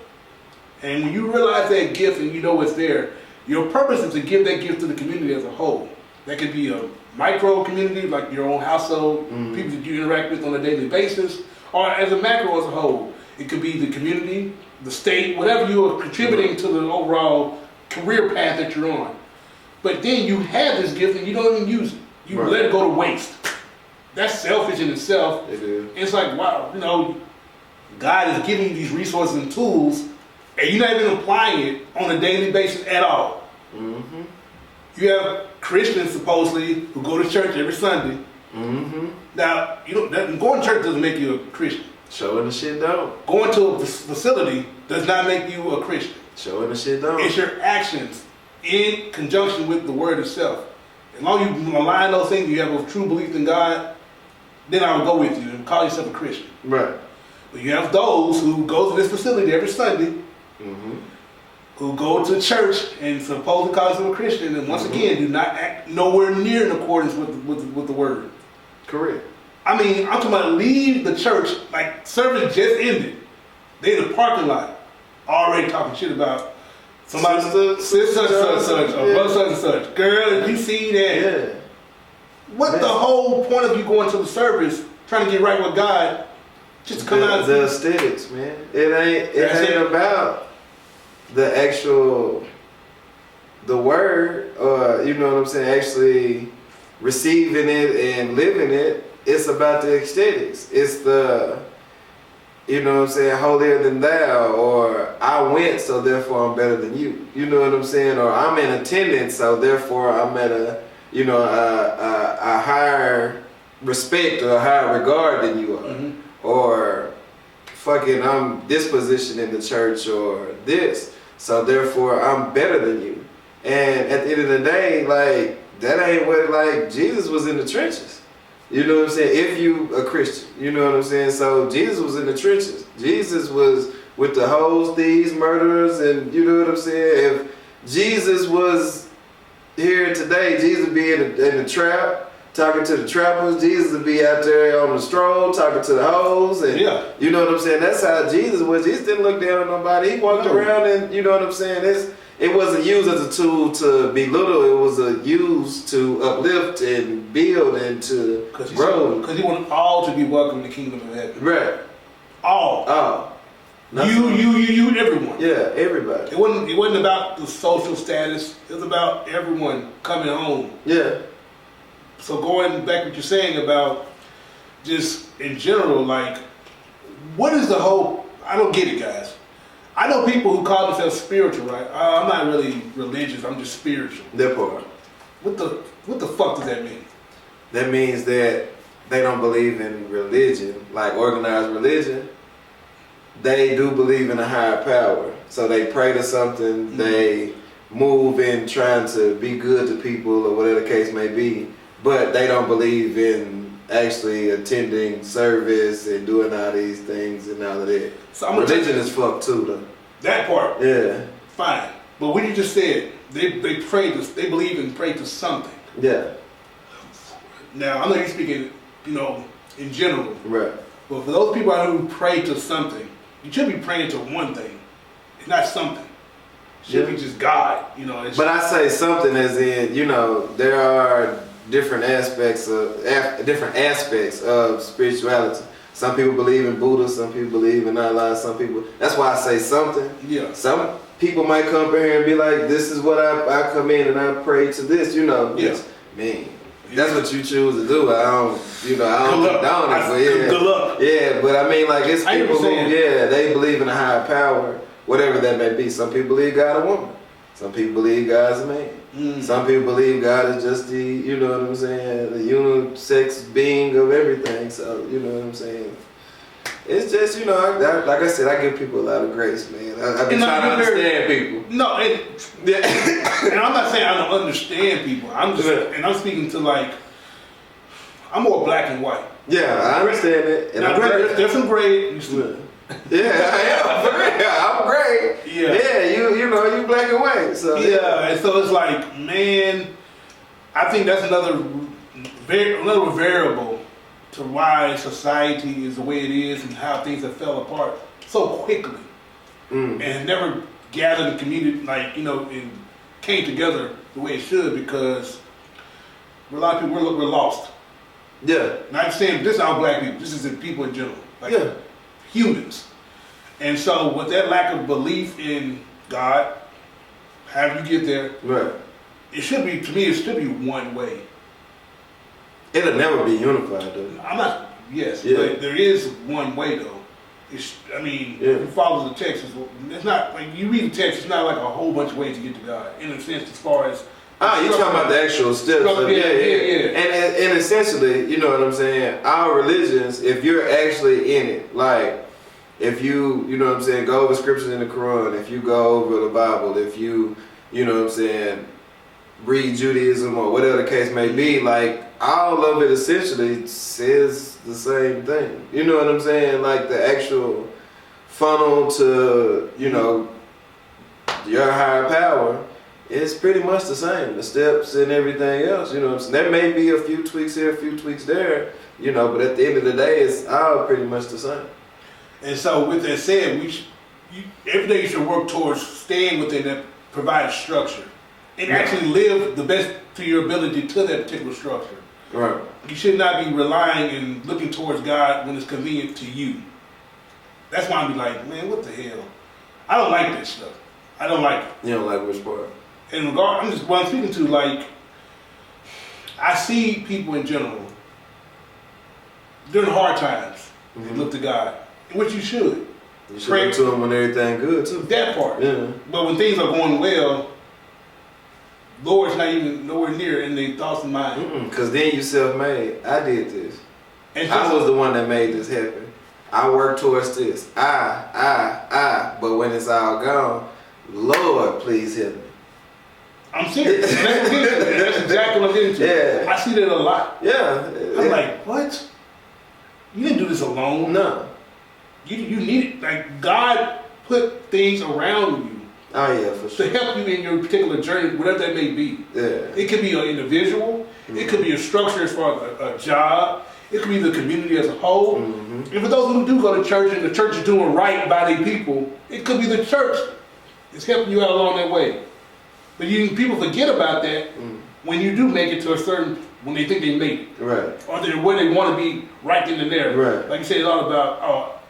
and when you realize that gift and you know it's there, your purpose is to give that gift to the community as a whole. That could be a micro community, like your own household, people that you interact with on a daily basis, or as a macro as a whole. It could be the community, the state, whatever you are contributing to the overall career path that you're on. But then you have this gift and you don't even use it. You let it go to waste. That's selfish in itself. It is. It's like, wow, you know, God is giving you these resources and tools, and you're not even applying it on a daily basis at all. Mm-hmm. You have Christians supposedly who go to church every Sunday. Mm-hmm. Now, going to church doesn't make you a Christian. Showing the shit don't. Going to a facility does not make you a Christian. Showing the shit don't. It's your actions in conjunction with the word itself. As long as you align those things, you have a true belief in God, then I will go with you and call yourself a Christian. Right. But you have those who go to this facility every Sunday, who go to church and supposedly call themselves a Christian, and once again do not act nowhere near in accordance with the word. Correct. I mean, I'm talking about leave the church, like service just ended. They in the parking lot, already talking shit about somebody, sister such and such, or brother such and such. Girl, if you see that, Yeah. what the whole point of you going to the service, trying to get right with God, just come out The aesthetics, man. It ain't about the actual, the word, or you know what I'm saying, actually receiving it and living it. It's about the aesthetics. It's the, you know what I'm saying, holier than thou, or I went, so therefore I'm better than you. You know what I'm saying? Or I'm in attendance, so therefore I'm at a, you know, a higher respect or a higher regard than you are. Or fucking I'm this position in the church or this, so therefore I'm better than you. And at the end of the day, like, that ain't what, like, Jesus was in the trenches. You know what I'm saying? If you a Christian, you know what I'm saying? So Jesus was in the trenches. Jesus was with the hoes, thieves, murderers, and you know what I'm saying? If Jesus was here today, Jesus would be in the trap, talking to the trappers. Jesus would be out there on the stroll, talking to the hoes, and you know what I'm saying? That's how Jesus was. Jesus didn't look down on nobody. He walked around, and you know what I'm saying? It wasn't used as a tool to belittle. It was used to uplift and build and to grow. Because he wanted all to be welcome in the kingdom of heaven. Right. All. You, everyone. Yeah, everybody. It wasn't about the social status. It was about everyone coming home. Yeah. So going back to what you're saying about just in general, like, what is the whole? I don't get it, guys. I know people who call themselves spiritual, right? I'm not really religious. I'm just spiritual. That part. What the fuck does that mean? That means that they don't believe in religion, like organized religion. They do believe in a higher power. So they pray to something. They move in trying to be good to people or whatever the case may be. But they don't believe in actually attending service and doing all these things and all of that. So religion is fucked too, though. That part. Yeah. Fine. But what you just said, they believe and pray to something. Yeah. Now, I know you're speaking, you know, in general. Right. But for those people out who pray to something, you should be praying to one thing. It's not something. It should be just God, you know. But I say something as in, you know, there are different aspects of spirituality. Some people believe in Buddha, some people believe in Allah, some people. That's why I say something. Yeah. Some people might come in here and be like, "This is what I come in and I pray to this," you know. Yeah. Man, that's what you choose to do. I don't condone it, but yeah. Good luck. Yeah, but I mean, like, it's people who, they believe in a higher power, whatever that may be. Some people believe God a woman. Some people believe God's a man. Some people believe God is just the, you know what I'm saying, the unisex being of everything. So, you know what I'm saying. It's just, you know, like I said, I give people a lot of grace, man. I've been trying to understand people. No, and I'm not saying I don't understand people. I'm just, and I'm speaking to, like, I'm more black and white. Yeah, I understand it. And now, there's some gray. Yeah, I am. For real. I'm great. Yeah. Yeah, you know, you black and white. So yeah, and so it's like, man, I think that's another a little variable to why society is the way it is and how things have fell apart so quickly and never gathered a community and came together the way it should, because a lot of people we're lost. Yeah. Not saying this is all black people. This is the people in general. Humans. And so with that lack of belief in God, how you get there? Right. It should be, to me, it should be one way. It'll never be unified though. But there is one way though. You follow the text. It's not like you read the text. It's not like a whole bunch of ways to get to God. In a sense, as far as you're talking about the actual steps. And essentially, you know what I'm saying. Our religions, if you're actually in it, like if you know what I'm saying, go over scriptures in the Quran. If you go over the Bible, if you know what I'm saying, read Judaism or whatever the case may be, like all of it essentially says the same thing. You know what I'm saying? Like the actual funnel to, your higher power is pretty much the same. The steps and everything else, you know what I'm saying? There may be a few tweaks here, a few tweaks there, but at the end of the day, it's all pretty much the same. And so with that said, every day you should work towards staying within that provided structure and actually live the best to your ability to that particular structure. Right. You should not be relying and looking towards God when it's convenient to you. That's why I'm like, man, what the hell? I don't like this stuff. I don't like it. You don't like which part? In regard, what I'm speaking to, like, I see people in general during hard times, they look to God, which you should. You should look to Him when everything good too. That part. Yeah. But when things are going well, Lord's not even nowhere near in their thoughts and minds. Because then you self-made. I did this. I was the one that made this happen. I worked towards this. But when it's all gone, Lord, please help me. I'm serious. That's exactly what I'm getting to. Yeah. I see that a lot. Yeah. I'm like, what? You didn't do this alone. No. You need it. Like, God put things around you. Oh yeah, for sure. To help you in your particular journey, whatever that may be. Yeah. It could be an individual. It could be a structure as far as a job. It could be the community as a whole. And for those who do go to church and the church is doing right by the people, it could be the church is helping you out along that way. But people forget about that when you do make it to a certain, when they think they made it. Right. Or they're where they want to be right then and there. Right. Like you said, it's all about,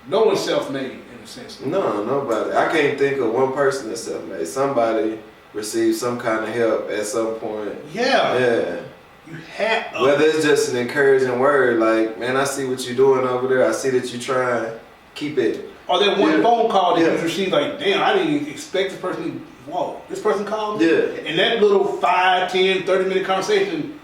no one's self-made in a sense. No, nobody. I can't think of one person that's self-made. Somebody received some kind of help at some point. Yeah. Yeah. You have whether it's just an encouraging word, like, man, I see what you're doing over there. I see that you're trying. Keep it. Or that one phone call that you received, like, damn, I didn't even expect this person. Whoa, this person called me? Yeah. And that little 5, 10, 30-minute conversation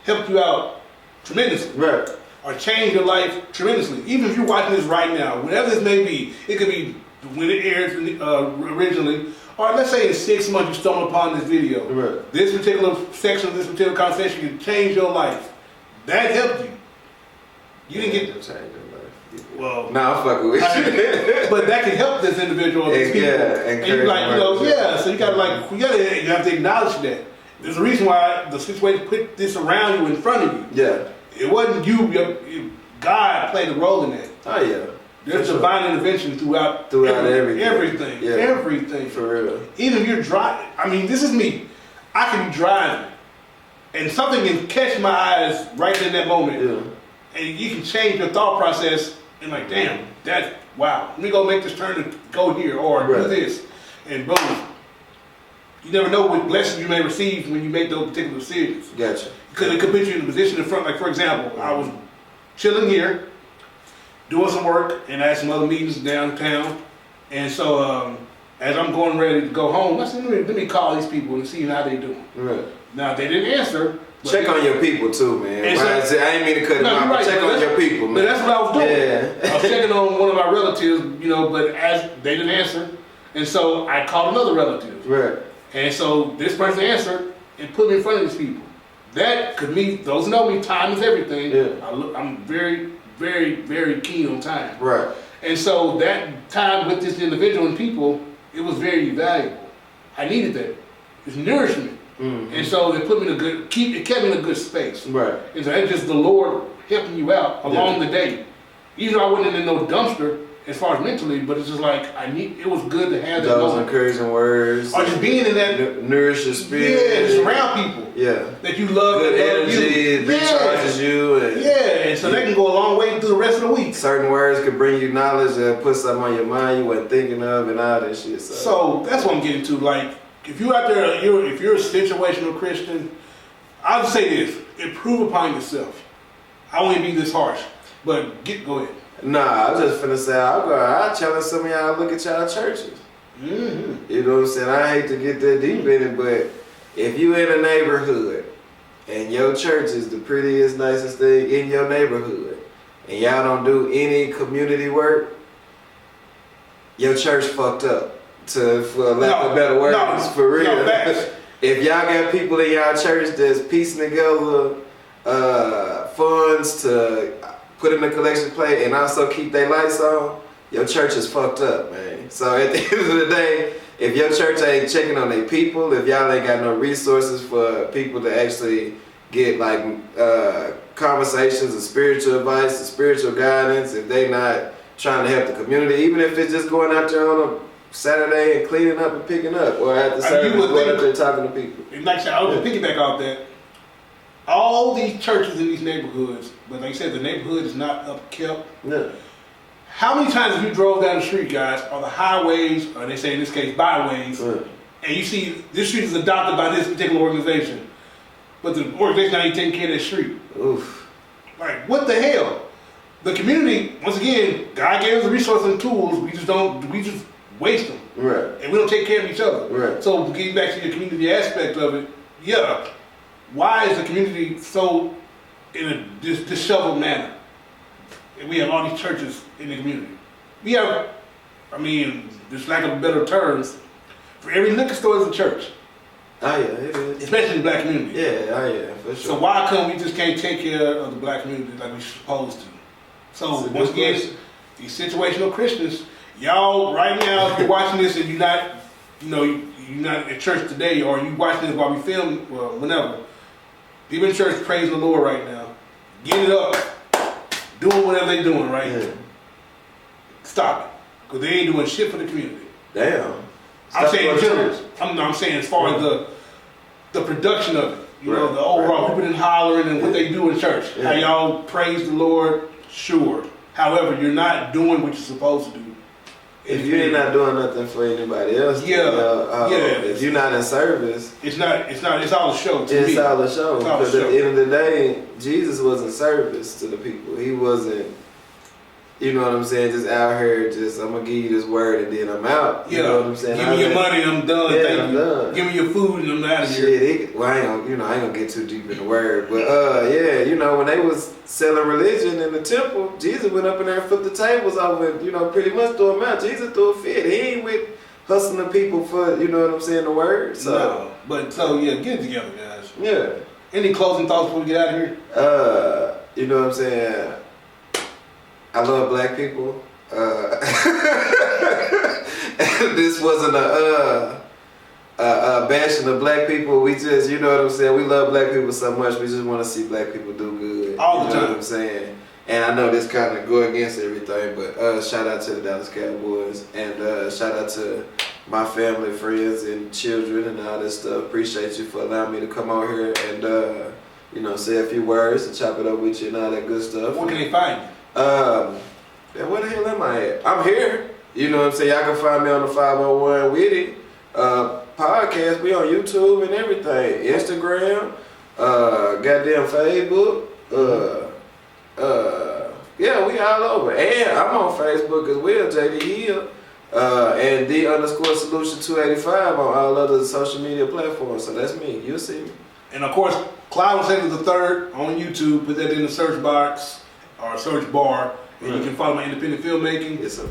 helped you out tremendously. Right. Or changed your life tremendously. Even if you're watching this right now, whatever this may be, it could be when it airs originally, or let's say in 6 months you stumble upon this video. Right. This particular section of this particular conversation can change your life. That helped you. You didn't get to change your life. Well, nah, I'm fucking with you. But that can help this individual, these people. And you're like, so you gotta you have to acknowledge that. There's a reason why the situation put this around you, in front of you. Yeah. It wasn't you. God played a role in that. Oh yeah. There's divine intervention throughout everything. Everything. Yeah. Everything. For real. Even if you're driving. I mean, this is me. I can be driving, and something can catch my eyes right in that moment. Yeah. And you can change your thought process and like, damn, that's wow. Let me go make this turn to go here or do this, and boom. You never know what blessings you may receive when you make those particular decisions. Gotcha. Because it could put you in a position in front. Like, for example, I was chilling here, doing some work, and I had some other meetings downtown. And so, as I'm going ready to go home, I said, let me call these people and see how they doing. Right. Now, they didn't answer. Check on your people too, man. I ain't mean to cut them off, but check on your people, man. But that's what I was doing. Yeah. I was checking on one of my relatives, but as they didn't answer. And so I called another relative. Right. And so this person answered and put me in front of these people. That could mean, those who know me, time is everything. Yeah. I'm very, very, very keen on time. Right. And so that time with this individual and people, it was very valuable. I needed that. It's nourishment. And so it put me in it kept me in a good space. Right. And so that's just the Lord helping you out along the day. Even though I wasn't in no dumpster as far as mentally, but it's just like it was good to have those encouraging words. Or just being in that nourish your spirit. Yeah, just around people. Yeah. That you love. Good energy, recharges you. And so that can go a long way through the rest of the week. Certain words could bring you knowledge and put something on your mind you weren't thinking of and all that shit. So that's what I'm getting to. Like, if you're out there, if you're a situational Christian, I'll just say this: improve upon yourself. I won't be this harsh, but go ahead. Nah, I was just finna say, I'll challenge some of y'all to look at y'all churches. Mm-hmm. You know what I'm saying? I hate to get that deep in it, but if you in a neighborhood and your church is the prettiest, nicest thing in your neighborhood, and y'all don't do any community work, your church fucked up. For lack of better words, for real. If y'all got people in y'all church that's piecing together funds to put in the collection plate and also keep their lights on, your church is fucked up, man. So at the end of the day, if your church ain't checking on their people, if y'all ain't got no resources for people to actually get like conversations and spiritual advice and spiritual guidance, if they not trying to help the community, even if it's just going out there on a Saturday and cleaning up and picking up, or at the service going out there talking to people. And like I said, I was piggyback off that. All these churches in these neighborhoods, but like I said, the neighborhood is not upkept. Yeah. How many times have you drove down the street, guys, or the highways, or they say in this case byways, and you see this street is adopted by this particular organization, but the organization not even taking care of that street? Oof. Like, what the hell? The community, once again, God gave us the resources and tools. We just waste them, right? And we don't take care of each other, right? So getting back to your community aspect of it, yeah. Why is the community so in a disheveled manner? And we have all these churches in the community. We have, just lack of better terms, for every liquor store is a church. Oh yeah, it is. Especially in the black community. Yeah, oh yeah, for sure. So why come we just can't take care of the black community like we're supposed to? So once again, these situational Christians, y'all right now, if you're watching this and you're not at church today, or you watching this while we film, well, whenever. People in church praising the Lord right now. Get it up. Doing whatever they're doing, right? Yeah. Stop it. Because they ain't doing shit for the community. Damn. I'm saying in general. I'm saying as far as the production of it. You know, the overall people in hollering and what they do in church. Yeah. How y'all praise the Lord, sure. However, you're not doing what you're supposed to do. If you're not doing nothing for anybody else, if you're not in service, it's all a show to me. It's all a show. Because at the end of the day, Jesus wasn't service to the people. He wasn't, you know what I'm saying, just out here, I'm going to give you this word and then I'm out. You know what I'm saying? Give me your money and I'm done. Yeah, I'm done. Give me your food and I'm out of here. Shit, I ain't gonna get too deep in the word. But when they was selling religion in the temple, Jesus went up in there and flipped the tables over and, pretty much threw them out. Jesus threw a fit. He ain't with hustling the people for, you know what I'm saying, the word. So. No, but get it together, guys. Yeah. Any closing thoughts before we get out of here? You know what I'm saying? I love black people. This wasn't a bashing of black people. We just, you know what I'm saying? We love black people so much. We just want to see black people do good. All the time. You know what I'm saying? And I know this kind of go against everything, but shout out to the Dallas Cowboys and shout out to my family, friends, and children and all this stuff. Appreciate you for allowing me to come out here and say a few words and chop it up with you and all that good stuff. Where can they find you? Where the hell am I at? I'm here. You know what I'm saying? Y'all can find me on the 501 Witty podcast. We on YouTube and everything. Instagram, goddamn Facebook. We all over. And I'm on Facebook as well, JD Hill. And D_solution 285 on all other social media platforms. So that's me. You'll see me. And of course, Clyde Sailor the Third on YouTube. Put that in the search box or search bar, and you can follow my independent filmmaking. It's up.